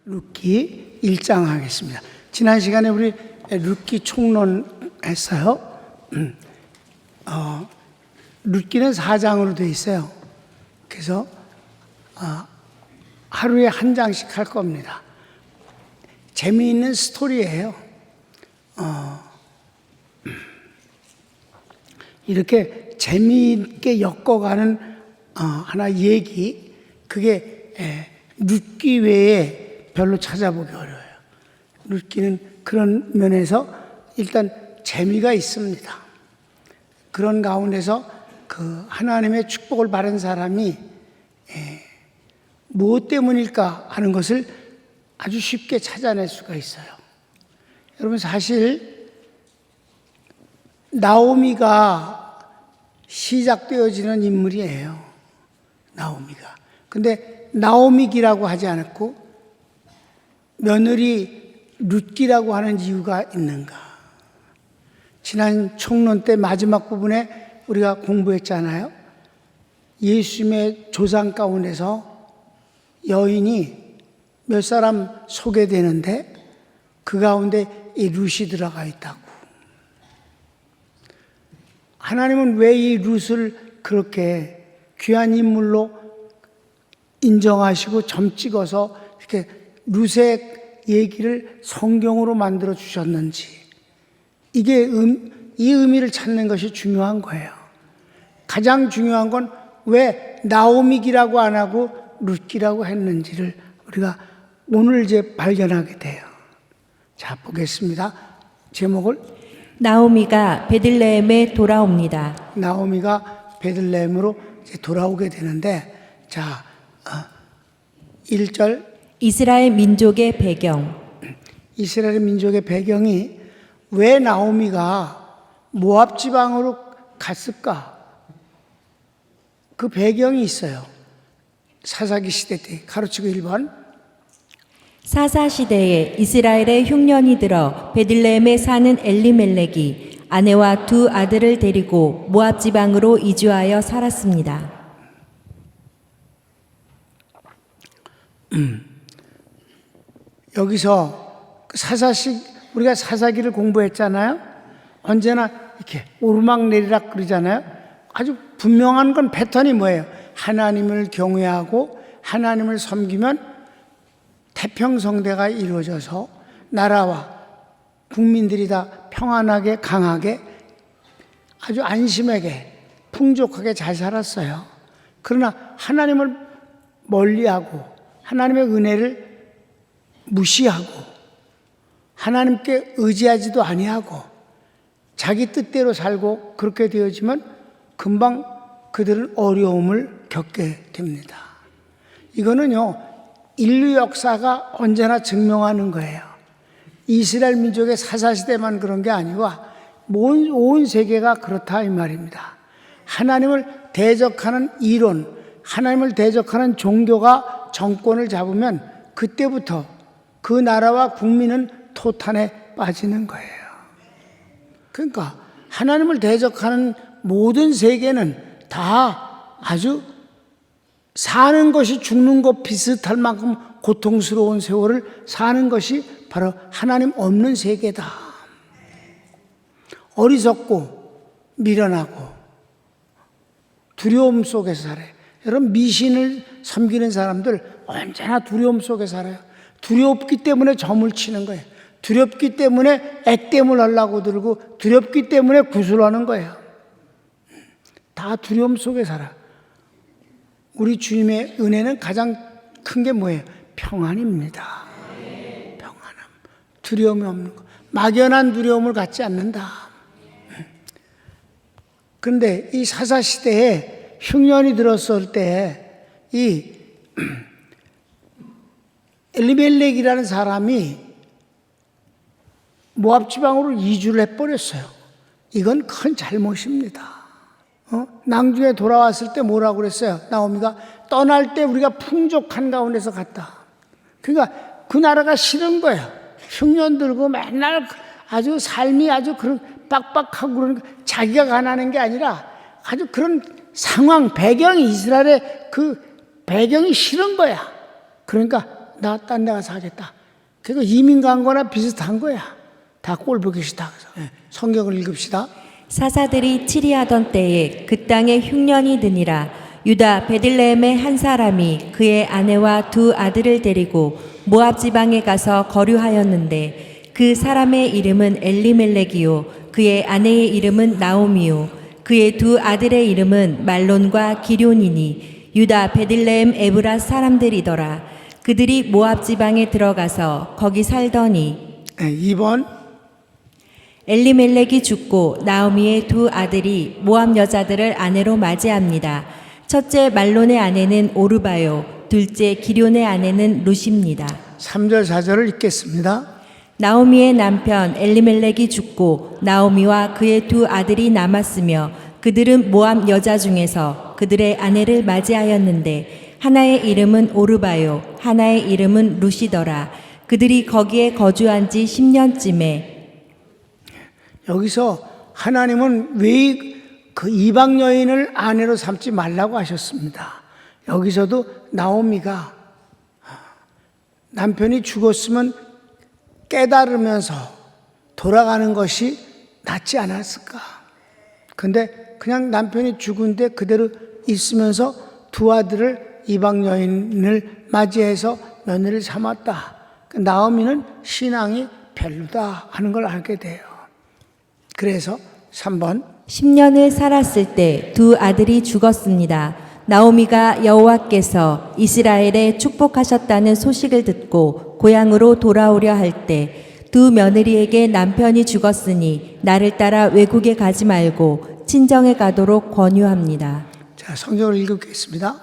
룻기 1장 하겠습니다. 지난 시간에 우리 룻기 총론했어요. 룻기는 4장으로 되어 있어요. 그래서 하루에 한 장씩 할 겁니다. 재미있는 스토리예요. 이렇게 재미있게 엮어가는 하나 얘기, 그게 룻기 외에 별로 찾아보기 어려워요. 룻기는 그런 면에서 일단 재미가 있습니다. 그런 가운데서 그 하나님의 축복을 받은 사람이 무엇 때문일까 하는 것을 아주 쉽게 찾아낼 수가 있어요. 여러분, 사실 나오미가 시작되어지는 인물이에요. 나오미가. 근데 나오미기라고 하지 않았고 며느리 룻기라고 하는 이유가 있는가? 지난 총론 때 마지막 부분에 우리가 공부했잖아요. 예수님의 조상 가운데서 여인이 몇 사람 소개되는데 그 가운데 이 룻이 들어가 있다고. 하나님은 왜 이 룻을 그렇게 귀한 인물로 인정하시고 점 찍어서 이렇게 룻의 얘기를 성경으로 만들어 주셨는지, 이게 이 의미를 찾는 것이 중요한 거예요. 가장 중요한 건 왜 나오미기라고 안 하고 룻기라고 했는지를 우리가 오늘 이제 발견하게 돼요. 자, 보겠습니다. 제목을 나오미가 베들레헴에 돌아옵니다. 나오미가 베들레헴으로 이제 돌아오게 되는데, 자, 1절 이스라엘 민족의 배경. 이스라엘 민족의 배경이 왜 나오미가 모압 지방으로 갔을까? 그 배경이 있어요. 사사기 시대 때 가르치고 1번. 사사 시대에 이스라엘의 흉년이 들어 베들레헴에 사는 엘리멜렉이 아내와 두 아들을 데리고 모압 지방으로 이주하여 살았습니다. 여기서 우리가 사사기를 공부했잖아요. 언제나 이렇게 오르막내리락 그러잖아요. 아주 분명한 건 패턴이 뭐예요? 하나님을 경외하고 하나님을 섬기면 태평성대가 이루어져서 나라와 국민들이 다 평안하게, 강하게, 아주 안심하게, 풍족하게 잘 살았어요. 그러나 하나님을 멀리하고 하나님의 은혜를 무시하고 하나님께 의지하지도 아니하고 자기 뜻대로 살고 그렇게 되어지면 금방 그들은 어려움을 겪게 됩니다. 이거는요, 인류 역사가 언제나 증명하는 거예요. 이스라엘 민족의 사사시대만 그런 게 아니고 온 세계가 그렇다 이 말입니다. 하나님을 대적하는 이론, 하나님을 대적하는 종교가 정권을 잡으면 그때부터 그 나라와 국민은 토탄에 빠지는 거예요. 그러니까 하나님을 대적하는 모든 세계는 다 아주 사는 것이 죽는 것 비슷할 만큼 고통스러운 세월을 사는 것이 바로 하나님 없는 세계다. 어리석고 미련하고 두려움 속에서 살아요. 여러분, 미신을 섬기는 사람들 언제나 두려움 속에 살아요. 두렵기 때문에 점을 치는 거예요. 두렵기 때문에 액땜을 하려고 들고 두렵기 때문에 구슬하는 거예요. 다 두려움 속에 살아. 우리 주님의 은혜는 가장 큰 게 뭐예요? 평안입니다. 평안함. 두려움이 없는 거. 막연한 두려움을 갖지 않는다. 그런데 이 사사시대에 흉년이 들었을 때 이 엘리멜렉이라는 사람이 모압 지방으로 이주를 해버렸어요. 이건 큰 잘못입니다. 낭중에 돌아왔을 때 뭐라고 그랬어요? 나오미가 떠날 때 우리가 풍족한 가운데서 갔다. 그러니까 그 나라가 싫은 거예요. 흉년 들고 맨날 아주 삶이 아주 그런 빡빡하고 그런, 자기가 가난한 게 아니라 아주 그런 상황, 배경이, 이스라엘의 그 배경이 싫은 거야. 그러니까 나 딴 데 가서 하겠다. 그러니까 이민 간 거나 비슷한 거야. 다 꼴보기시다. 성경을 읽읍시다. 사사들이 치리하던 때에 그 땅에 흉년이 드니라. 유다 베들레헴의 한 사람이 그의 아내와 두 아들을 데리고 모압 지방에 가서 거류하였는데 그 사람의 이름은 엘리멜렉이요 그의 아내의 이름은 나오미요 그의 두 아들의 이름은 말론과 기럐이니 유다 베들레헴 에브라 사람들이더라. 그들이 모압 지방에 들어가서 거기 살더니 2번 엘리멜렉이 죽고 나오미의 두 아들이 모압 여자들을 아내로 맞이합니다. 첫째 말론의 아내는 오르바요, 둘째 기럐의 아내는 룻입니다. 3절 4절을 읽겠습니다. 나오미의 남편 엘리멜렉이 죽고 나오미와 그의 두 아들이 남았으며 그들은 모압 여자 중에서 그들의 아내를 맞이하였는데 하나의 이름은 오르바요, 하나의 이름은 룻이더라. 그들이 거기에 거주한 지 10년쯤에 여기서 하나님은 왜 그 이방 여인을 아내로 삼지 말라고 하셨습니다. 여기서도 나오미가 남편이 죽었으면 깨달으면서 돌아가는 것이 낫지 않았을까. 근데 그냥 남편이 죽은데 그대로 있으면서 두 아들을 이방 여인을 맞이해서 며느리를 삼았다. 나오미는 신앙이 별로다 하는 걸 알게 돼요. 그래서 3번 10년을 살았을 때 두 아들이 죽었습니다. 나오미가 여호와께서 이스라엘에 축복하셨다는 소식을 듣고 고향으로 돌아오려 할 때 두 며느리에게 남편이 죽었으니 나를 따라 외국에 가지 말고 친정에 가도록 권유합니다. 자, 성경을 읽겠습니다.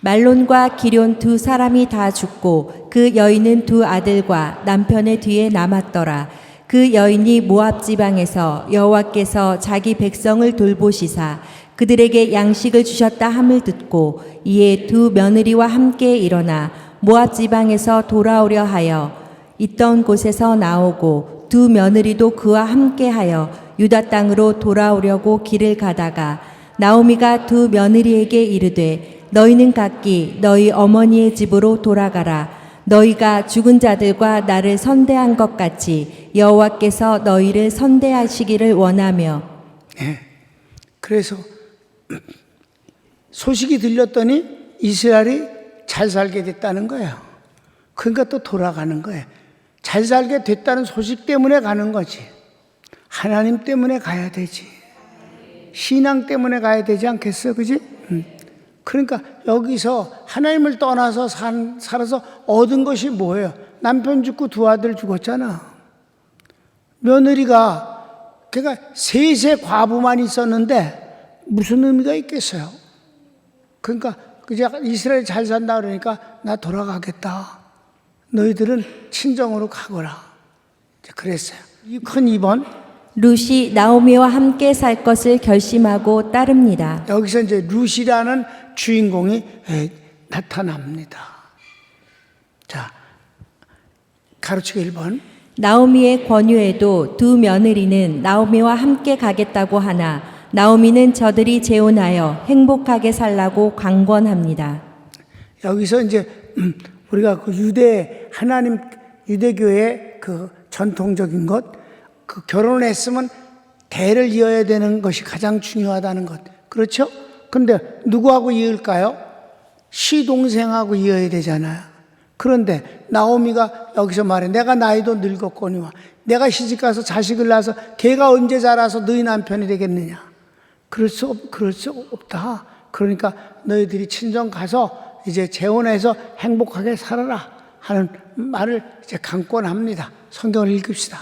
말론과 기럐 두 사람이 다 죽고 그 여인은 두 아들과 남편의 뒤에 남았더라. 그 여인이 모압 지방에서 여호와께서 자기 백성을 돌보시사 그들에게 양식을 주셨다 함을 듣고 이에 두 며느리와 함께 일어나 모압 지방에서 돌아오려 하여 있던 곳에서 나오고 두 며느리도 그와 함께하여 유다 땅으로 돌아오려고 길을 가다가 나오미가 두 며느리에게 이르되 너희는 각기 너희 어머니의 집으로 돌아가라. 너희가 죽은 자들과 나를 선대한 것 같이 여호와께서 너희를 선대하시기를 원하며. 그래서 소식이 들렸더니 이스라엘이 잘 살게 됐다는 거예요. 그러니까 또 돌아가는 거예요. 잘 살게 됐다는 소식 때문에 가는 거지. 하나님 때문에 가야 되지. 신앙 때문에 가야 되지 않겠어, 그지? 그러니까 여기서 하나님을 떠나서 살아서 얻은 것이 뭐예요? 남편 죽고 두 아들 죽었잖아. 며느리가 그러니까 셋의 과부만 있었는데 무슨 의미가 있겠어요? 그러니까 그저 이스라엘 잘 산다 그러니까 나 돌아가겠다. 너희들은 친정으로 가거라. 그랬어요. 이 큰 2번 룻이 나오미와 함께 살 것을 결심하고 따릅니다. 여기서 이제 룻이라는 주인공이 나타납니다. 자, 가로치기 1번. 나오미의 권유에도 두 며느리는 나오미와 함께 가겠다고 하나 나오미는 저들이 재혼하여 행복하게 살라고 강권합니다. 여기서 이제 우리가 그 유대교의 그 전통적인 것, 그 결혼을 했으면 대를 이어야 되는 것이 가장 중요하다는 것. 그렇죠? 근데 누구하고 이을까요? 시동생하고 이어야 되잖아요. 그런데 나오미가 여기서 말해, 내가 나이도 늙었거니와 내가 시집가서 자식을 낳아서 걔가 언제 자라서 너희 남편이 되겠느냐. 그럴 수 없다. 그러니까 너희들이 친정 가서 이제 재혼해서 행복하게 살아라 하는 말을 이제 강권합니다. 성경을 읽읍시다.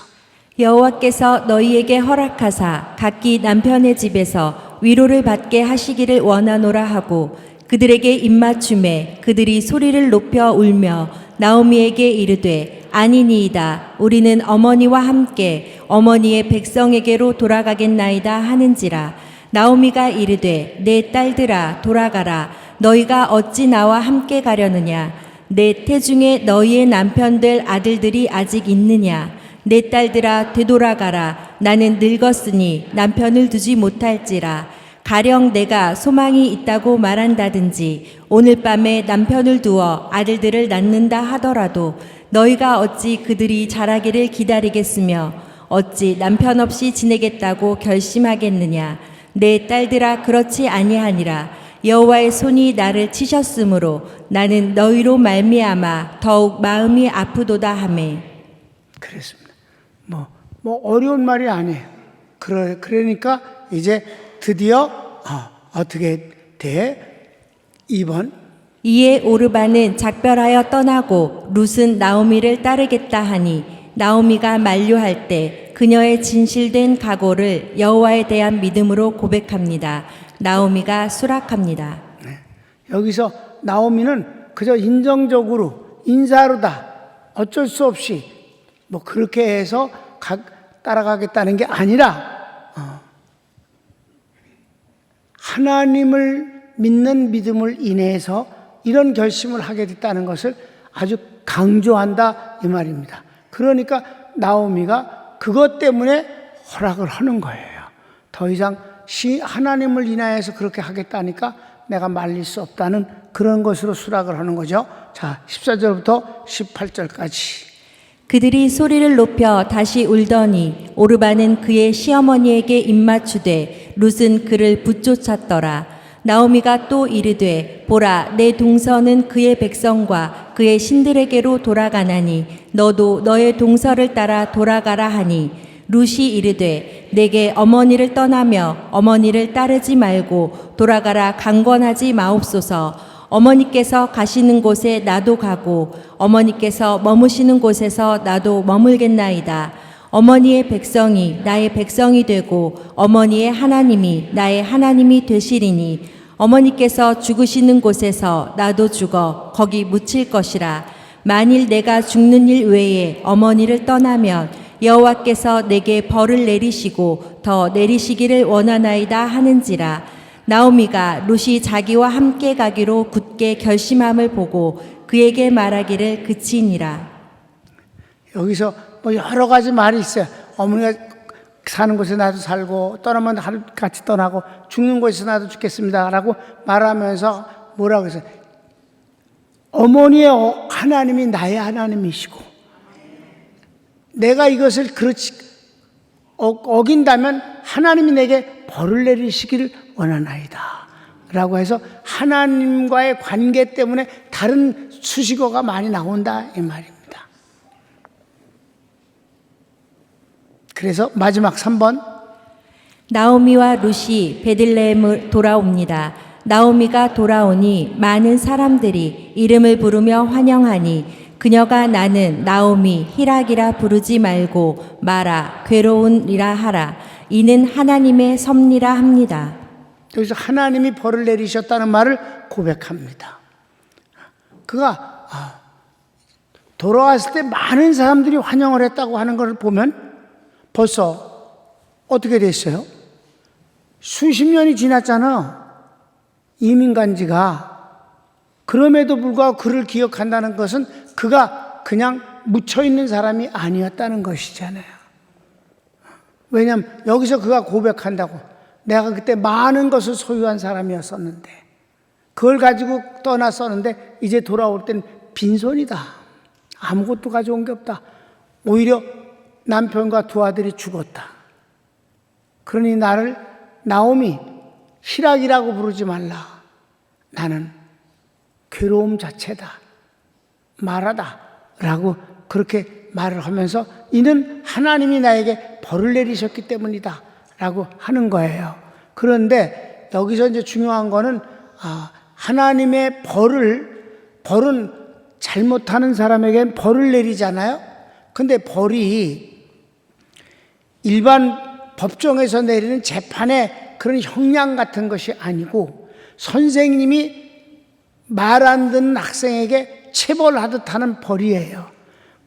여호와께서 너희에게 허락하사 각기 남편의 집에서 위로를 받게 하시기를 원하노라 하고 그들에게 입맞춤에 그들이 소리를 높여 울며 나오미에게 이르되 아니니이다 우리는 어머니와 함께 어머니의 백성에게로 돌아가겠나이다 하는지라. 나오미가 이르되 내 딸들아 돌아가라. 너희가 어찌 나와 함께 가려느냐. 내 태중에 너희의 남편들 아들들이 아직 있느냐. 내 딸들아 되돌아가라. 나는 늙었으니 남편을 두지 못할지라. 가령 내가 소망이 있다고 말한다든지 오늘 밤에 남편을 두어 아들들을 낳는다 하더라도 너희가 어찌 그들이 자라기를 기다리겠으며 어찌 남편 없이 지내겠다고 결심하겠느냐. 내 딸들아 그렇지 아니하니라. 여호와의 손이 나를 치셨으므로 나는 너희로 말미암아 더욱 마음이 아프도다 하매. 그랬습니다. 뭐 어려운 말이 아니에요. 그러니까 이제 드디어 어떻게 돼? 2번. 이에 오르바는 작별하여 떠나고 룻은 나오미를 따르겠다 하니 나오미가 만류할 때 그녀의 진실된 각오를 여호와에 대한 믿음으로 고백합니다. 나오미가 수락합니다. 네. 여기서 나오미는 그저 인정적으로 인사로다 어쩔 수 없이 뭐 그렇게 해서 따라가겠다는 게 아니라 하나님을 믿는 믿음을 인해서 이런 결심을 하게 됐다는 것을 아주 강조한다 이 말입니다. 그러니까 나오미가 그것 때문에 허락을 하는 거예요. 더 이상 하나님을 인하여서 그렇게 하겠다니까 내가 말릴 수 없다는 그런 것으로 수락을 하는 거죠. 자, 14절부터 18절까지. 그들이 소리를 높여 다시 울더니 오르바는 그의 시어머니에게 입맞추되 룻은 그를 붙쫓았더라. 나오미가 또 이르되 보라 내 동서는 그의 백성과 그의 신들에게로 돌아가나니 너도 너의 동서를 따라 돌아가라 하니 룻이 이르되 내게 어머니를 떠나며 어머니를 따르지 말고 돌아가라 강권하지 마옵소서. 어머니께서 가시는 곳에 나도 가고 어머니께서 머무시는 곳에서 나도 머물겠나이다. 어머니의 백성이 나의 백성이 되고 어머니의 하나님이 나의 하나님이 되시리니 어머니께서 죽으시는 곳에서 나도 죽어 거기 묻힐 것이라. 만일 내가 죽는 일 외에 어머니를 떠나면 여호와께서 내게 벌을 내리시고 더 내리시기를 원하나이다 하는지라. 나오미가 룻이 자기와 함께 가기로 굳게 결심함을 보고 그에게 말하기를 그치니라. 여기서 뭐 여러 가지 말이 있어요. 어머니가 사는 곳에 나도 살고 떠나면 같이 떠나고 죽는 곳에서 나도 죽겠습니다 라고 말하면서 뭐라고 했어요? 어머니의 하나님이 나의 하나님이시고 내가 이것을 그렇지 어긴다면 하나님이 내게 벌을 내리시기를 원하나이다 라고 해서 하나님과의 관계 때문에 다른 수식어가 많이 나온다 이 말입니다. 그래서 마지막 3번. 나오미와 룻이 베들레헴을 돌아옵니다. 나오미가 돌아오니 많은 사람들이 이름을 부르며 환영하니 그녀가 나는 나오미 히락이라 부르지 말고 마라 괴로운이라 하라. 이는 하나님의 섭리라 합니다. 여기서 하나님이 벌을 내리셨다는 말을 고백합니다. 그가 돌아왔을 때 많은 사람들이 환영을 했다고 하는 것을 보면 벌써 어떻게 됐어요? 수십 년이 지났잖아. 이민 간 지가. 그럼에도 불구하고 그를 기억한다는 것은 그가 그냥 묻혀있는 사람이 아니었다는 것이잖아요. 왜냐하면 여기서 그가 고백한다고. 내가 그때 많은 것을 소유한 사람이었었는데 그걸 가지고 떠났었는데 이제 돌아올 땐 빈손이다. 아무것도 가져온 게 없다. 오히려 남편과 두 아들이 죽었다. 그러니 나를 나오미 희락이라고 부르지 말라. 나는 괴로움 자체다. 말하다. 라고 그렇게 말을 하면서 이는 하나님이 나에게 벌을 내리셨기 때문이다. 라고 하는 거예요. 그런데 여기서 이제 중요한 거는 하나님의 벌은 잘못하는 사람에겐 벌을 내리잖아요. 근데 벌이 일반 법정에서 내리는 재판의 그런 형량 같은 것이 아니고 선생님이 말 안 듣는 학생에게 체벌하듯 하는 벌이에요.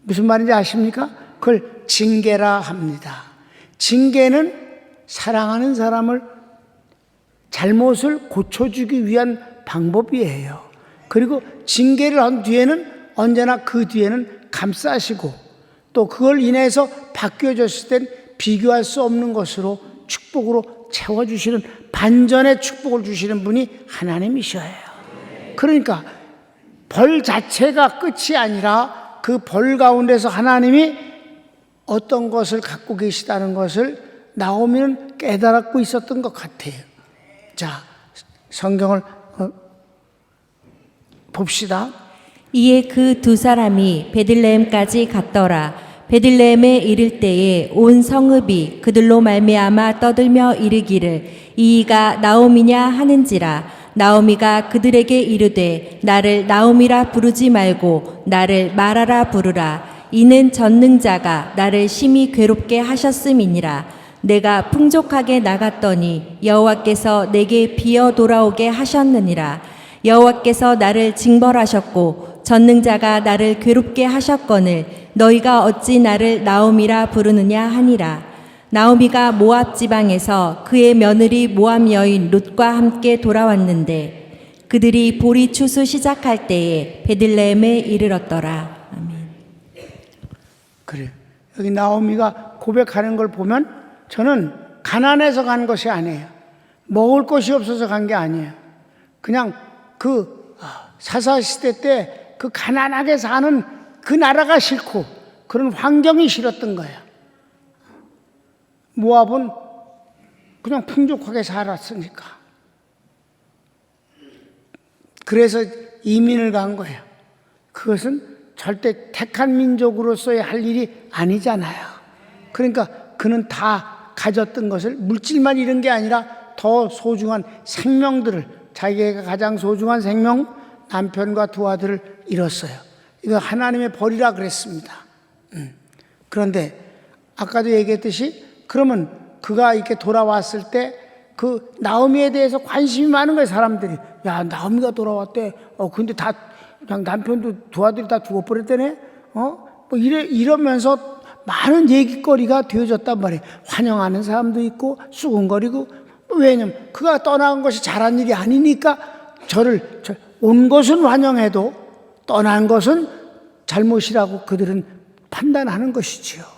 무슨 말인지 아십니까? 그걸 징계라 합니다. 징계는 사랑하는 사람을 잘못을 고쳐주기 위한 방법이에요. 그리고 징계를 한 뒤에는 언제나 그 뒤에는 감싸시고 또 그걸 인해서 바뀌어졌을 땐 비교할 수 없는 것으로 축복으로 채워주시는 반전의 축복을 주시는 분이 하나님이셔요. 그러니까 벌 자체가 끝이 아니라 그 벌 가운데서 하나님이 어떤 것을 갖고 계시다는 것을 나오미는 깨달았고 있었던 것 같아요. 자, 성경을 봅시다. 이에 그 두 사람이 베들레헴까지 갔더라. 베들레헴에 이를 때에 온 성읍이 그들로 말미암아 떠들며 이르기를 이가 나오미냐 하는지라. 나오미가 그들에게 이르되 나를 나오미라 부르지 말고 나를 마라라 부르라. 이는 전능자가 나를 심히 괴롭게 하셨음이니라. 내가 풍족하게 나갔더니 여호와께서 내게 비어 돌아오게 하셨느니라. 여호와께서 나를 징벌하셨고 전능자가 나를 괴롭게 하셨거늘 너희가 어찌 나를 나오미라 부르느냐 하니라. 나오미가 모압 지방에서 그의 며느리 모압 여인 룻과 함께 돌아왔는데 그들이 보리 추수 시작할 때에 베들레헴에 이르렀더라. 아멘. 그래요. 여기 나오미가 고백하는 걸 보면 저는 가난해서 간 것이 아니에요. 먹을 것이 없어서 간 게 아니에요. 그냥 그 사사시대 때 그 가난하게 사는 그 나라가 싫고 그런 환경이 싫었던 거예요. 모압은 그냥 풍족하게 살았으니까. 그래서 이민을 간 거예요. 그것은 절대 택한 민족으로서의 할 일이 아니잖아요. 그러니까 그는 다 가졌던 것을 물질만 잃은 게 아니라 더 소중한 생명들을 자기가 가장 소중한 생명 남편과 두 아들을 잃었어요. 이거 하나님의 벌이라 그랬습니다. 그런데 아까도 얘기했듯이 그러면 그가 이렇게 돌아왔을 때 그 나오미에 대해서 관심이 많은 거예요. 사람들이. 야, 나오미가 돌아왔대. 근데 다 그냥 남편도 두 아들이 다 죽어버렸대네. 뭐 이러면서 많은 얘기거리가 되어졌단 말이에요. 환영하는 사람도 있고 수군거리고. 왜냐면 그가 떠나간 것이 잘한 일이 아니니까 온 것은 환영해도 떠난 것은 잘못이라고 그들은 판단하는 것이지요.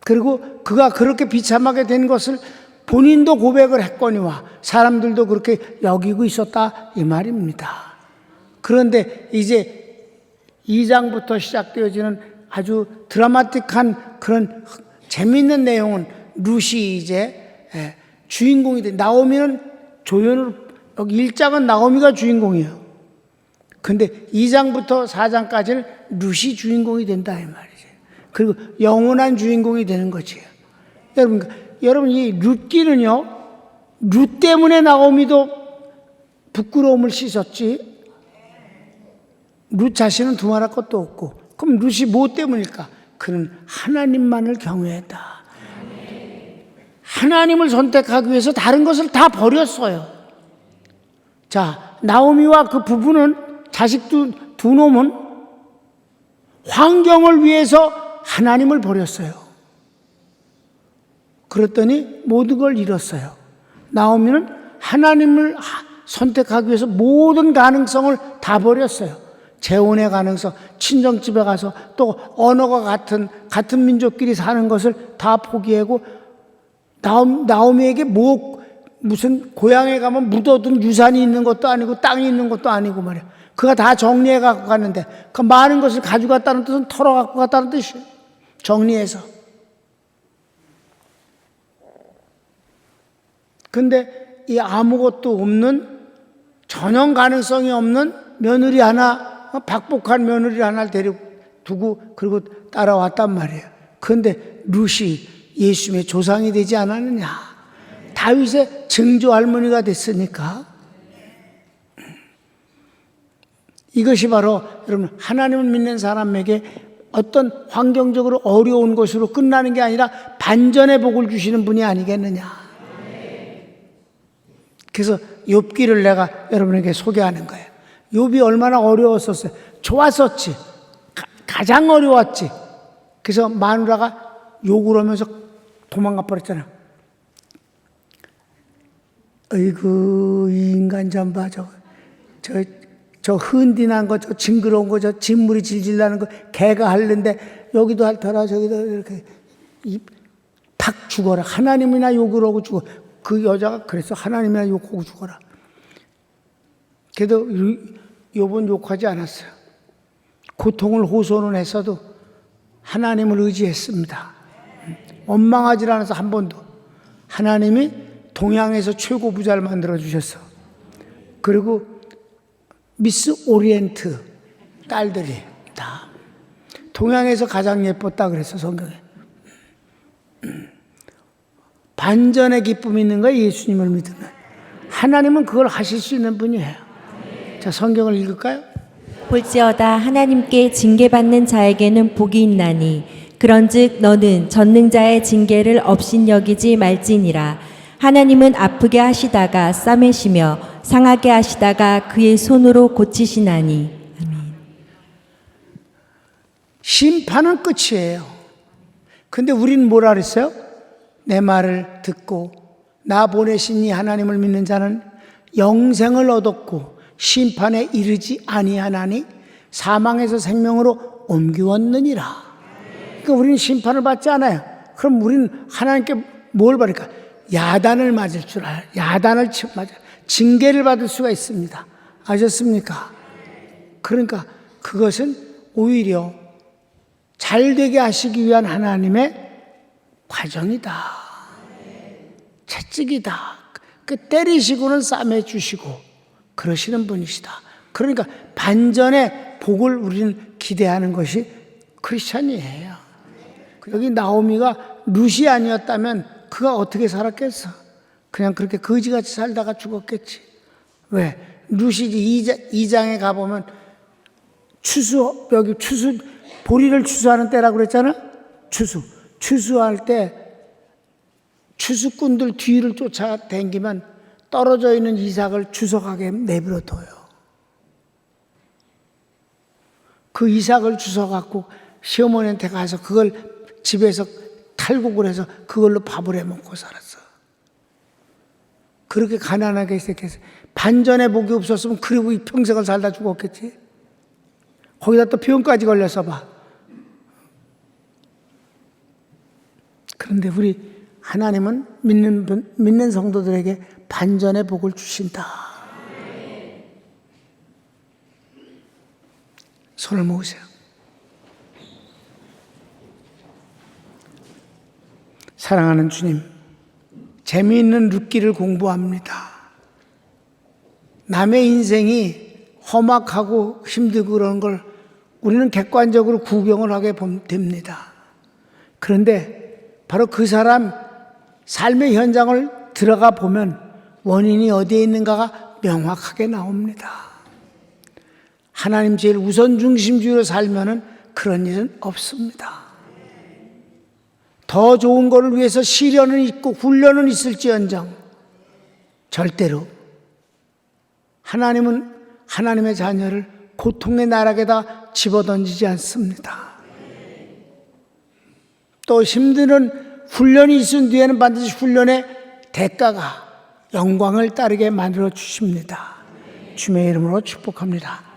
그리고 그가 그렇게 비참하게 된 것을 본인도 고백을 했거니와 사람들도 그렇게 여기고 있었다 이 말입니다. 그런데 이제 2장부터 시작되어지는 아주 드라마틱한 그런 재미있는 내용은 룻이 이제 주인공이 돼. 나오미는 조연으로 여기 1장은 나오미가 주인공이에요. 근데 2장부터 4장까지는 룻이 주인공이 된다 이 말이죠. 그리고 영원한 주인공이 되는 거지요. 여러분 이 룻기는요, 룻 때문에 나오미도 부끄러움을 씻었지. 룻 자신은 두말할 것도 없고. 그럼 룻이 뭐 때문일까? 그는 하나님만을 경외했다. 하나님을 선택하기 위해서 다른 것을 다 버렸어요. 자, 나오미와 그 부부는 자식 두 놈은 환경을 위해서 하나님을 버렸어요. 그랬더니 모든 걸 잃었어요. 나오미는 하나님을 선택하기 위해서 모든 가능성을 다 버렸어요. 재혼의 가능성, 친정집에 가서 또 언어가 같은 민족끼리 사는 것을 다 포기하고 나오미에게 무슨 고향에 가면 묻어둔 유산이 있는 것도 아니고 땅이 있는 것도 아니고 말이야. 그가 다 정리해 갖고 갔는데 그 많은 것을 가져갔다는 뜻은 털어 갖고 갔다는 뜻이에요. 정리해서. 근데 이 아무것도 없는 전혀 가능성이 없는 며느리 하나, 박복한 며느리 하나를 데려두고 그리고 따라왔단 말이에요. 그런데 룻이 예수님의 조상이 되지 않았느냐. 다윗의 증조 할머니가 됐으니까. 이것이 바로 여러분 하나님을 믿는 사람에게 어떤 환경적으로 어려운 것으로 끝나는 게 아니라 반전의 복을 주시는 분이 아니겠느냐. 그래서 욥기를 내가 여러분에게 소개하는 거예요. 욥이 얼마나 어려웠었어요. 좋았었지. 가장 어려웠지. 그래서 마누라가 욕을 하면서 도망가 버렸잖아. 어이구 이 인간 좀 봐. 저 흔디난 거, 저 징그러운 거, 저 진물이 질질 나는 거, 개가 핥는데 여기도 핥아라 저기도 이렇게 탁 죽어라. 하나님이나 욕을 하고 죽어. 그 여자가 그래서 하나님이나 욕하고 죽어라. 그래도 욥은 욕하지 않았어요. 고통을 호소는 했어도 하나님을 의지했습니다. 원망하지 않아서 한 번도. 하나님이 동양에서 최고 부자를 만들어 주셨어. 그리고 미스 오리엔트 딸들이 다 동양에서 가장 예뻤다 그랬어, 성경에. 반전의 기쁨이 있는 거야, 예수님을 믿으면. 하나님은 그걸 하실 수 있는 분이에요. 자, 성경을 읽을까요? 볼지어다 하나님께 징계받는 자에게는 복이 있나니 그런즉 너는 전능자의 징계를 업신여기지 말지니라. 하나님은 아프게 하시다가 싸매시며 상하게 하시다가 그의 손으로 고치시나니. 아멘. 심판은 끝이에요. 근데 우리는 뭐라 그랬어요? 내 말을 듣고 나 보내신 이 하나님을 믿는 자는 영생을 얻었고 심판에 이르지 아니하나니 사망에서 생명으로 옮기웠느니라. 그러니까 우리는 심판을 받지 않아요. 그럼 우리는 하나님께 뭘 받을까? 야단을 맞을 줄 알아요. 야단을 맞아. 징계를 받을 수가 있습니다. 아셨습니까? 그러니까 그것은 오히려 잘 되게 하시기 위한 하나님의 과정이다. 채찍이다. 그 때리시고는 싸매주시고 그러시는 분이시다. 그러니까 반전의 복을 우리는 기대하는 것이 크리스찬이에요. 여기 나오미가 룻이 아니었다면 그가 어떻게 살았겠어? 그냥 그렇게 거지같이 살다가 죽었겠지. 왜? 룻이 2장에 가보면 여기 보리를 추수하는 때라고 그랬잖아? 추수할 때 추수꾼들 뒤를 쫓아다니면 떨어져 있는 이삭을 주워가게 내버려둬요. 그 이삭을 주워갖고 시어머니한테 가서 그걸 집에서 탈곡을 해서 그걸로 밥을 해 먹고 살았어. 그렇게 가난하게 시작해서 반전의 복이 없었으면 그리고 이 평생을 살다 죽었겠지. 거기다 또 병까지 걸려서 봐. 그런데 우리 하나님은 믿는 성도들에게 반전의 복을 주신다. 손을 모으세요. 사랑하는 주님, 재미있는 룻기를 공부합니다. 남의 인생이 험악하고 힘들고 그런 걸 우리는 객관적으로 구경을 하게 됩니다. 그런데 바로 그 사람 삶의 현장을 들어가 보면 원인이 어디에 있는가가 명확하게 나옵니다. 하나님 제일 우선 중심주의로 살면은 그런 일은 없습니다. 더 좋은 것을 위해서 시련은 있고 훈련은 있을지언정 절대로 하나님은 하나님의 자녀를 고통의 나락에다 집어던지지 않습니다. 또 힘든 훈련이 있은 뒤에는 반드시 훈련의 대가가 영광을 따르게 만들어 주십니다. 주님의 이름으로 축복합니다.